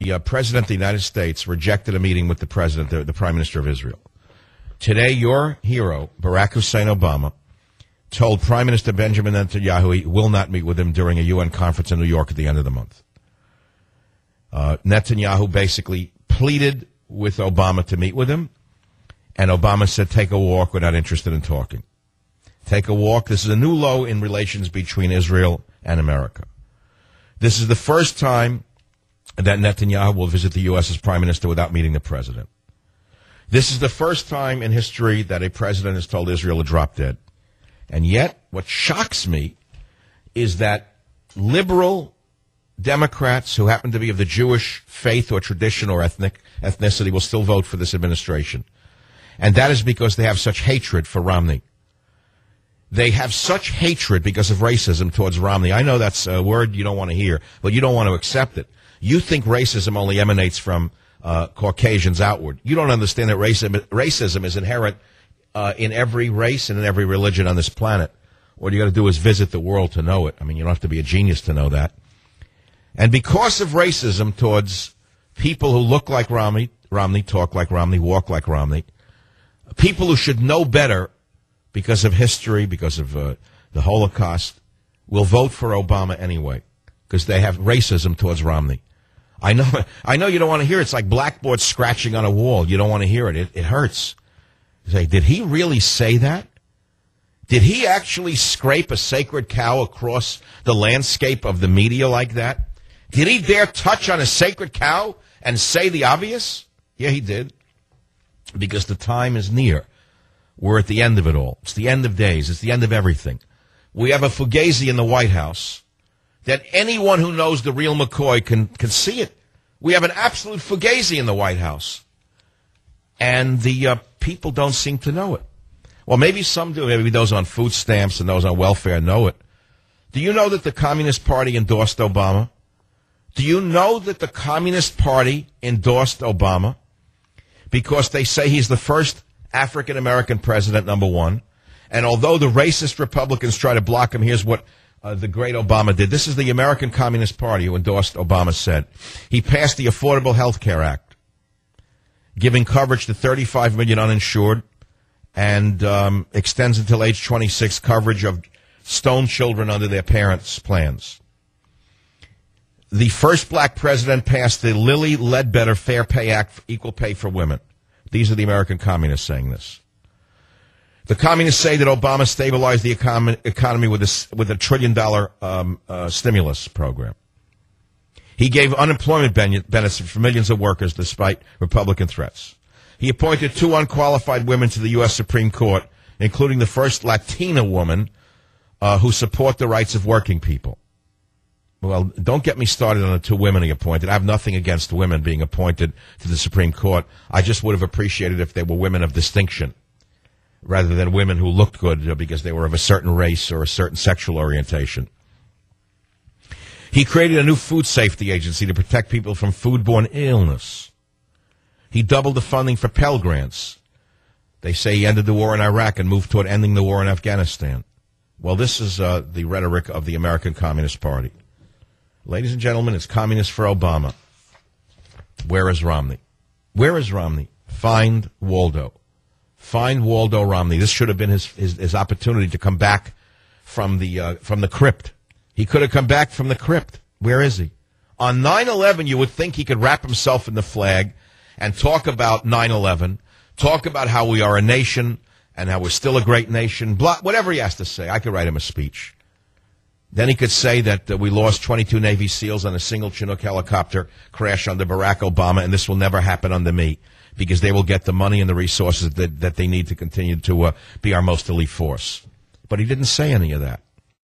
The President of the United States rejected a meeting with the President, the Prime Minister of Israel. Today, your hero, Barack Hussein Obama, told Prime Minister Benjamin Netanyahu he will not meet with him during a UN conference in New York at the end of the month. Netanyahu basically pleaded with Obama to meet with him, and Obama said, take a walk, we're not interested in talking. Take a walk. This is a new low in relations between Israel and America. This is the first time that Netanyahu will visit the U.S. as Prime Minister without meeting the President. This is the first time in history that a president has told Israel to drop dead. And yet, what shocks me is that liberal Democrats who happen to be of the Jewish faith or tradition or ethnicity will still vote for this administration. And that is because they have such hatred for Romney. They have such hatred because of racism towards Romney. I know that's a word you don't want to hear, but you don't want to accept it. You think racism only emanates from Caucasians outward. You don't understand that racism is inherent in every race and in every religion on this planet. What you got to do is visit the world to know it. I mean, you don't have to be a genius to know that. And because of racism towards people who look like Romney, talk like Romney, walk like Romney, people who should know better because of history, because of the Holocaust, will vote for Obama anyway because they have racism towards Romney. I know you don't want to hear it. It's like blackboard scratching on a wall. You don't want to hear it. It hurts. You say, did he really say that? Did he actually scrape a sacred cow across the landscape of the media like that? Did he dare touch on a sacred cow and say the obvious? Yeah, he did. Because the time is near. We're at the end of it all. It's the end of days. It's the end of everything. We have a fugazi in the White House that anyone who knows the real McCoy can see it. We have an absolute fugazi in the White House. And the people don't seem to know it. Well, maybe some do. Maybe those on food stamps and those on welfare know it. Do you know that the Communist Party endorsed Obama? Do you know that the Communist Party endorsed Obama because they say he's the first African-American president, number one? And although the racist Republicans try to block him, here's what the great Obama did. This is the American Communist Party who endorsed Obama said. He passed the Affordable Health Care Act, giving coverage to 35 million uninsured, and extends until age 26 coverage of stone children under their parents' plans. The first black president passed the Lilly Ledbetter Fair Pay Act for equal pay for women. These are the American communists saying this. The communists say that Obama stabilized the economy with a $1 trillion stimulus program. He gave unemployment benefits for millions of workers despite Republican threats. He appointed 2 unqualified women to the U.S. Supreme Court, including the first Latina woman who support the rights of working people. Well, don't get me started on the 2 women he appointed. I have nothing against women being appointed to the Supreme Court. I just would have appreciated if they were women of distinction rather than women who looked good because they were of a certain race or a certain sexual orientation. He created a new food safety agency to protect people from foodborne illness. He doubled the funding for Pell Grants. They say he ended the war in Iraq and moved toward ending the war in Afghanistan. Well, this is the rhetoric of the American Communist Party. Ladies and gentlemen, it's communist for Obama. Where is Romney? Where is Romney? Find Waldo. Find Waldo Romney. This should have been his opportunity to come back from the crypt. He could have come back from the crypt. Where is he? On 9/11, you would think he could wrap himself in the flag and talk about 9/11, talk about how we are a nation and how we're still a great nation, blah, whatever he has to say. I could write him a speech. Then he could say that we lost 22 Navy SEALs on a single Chinook helicopter crash under Barack Obama, and this will never happen under me because they will get the money and the resources that they need to continue to be our most elite force. But he didn't say any of that.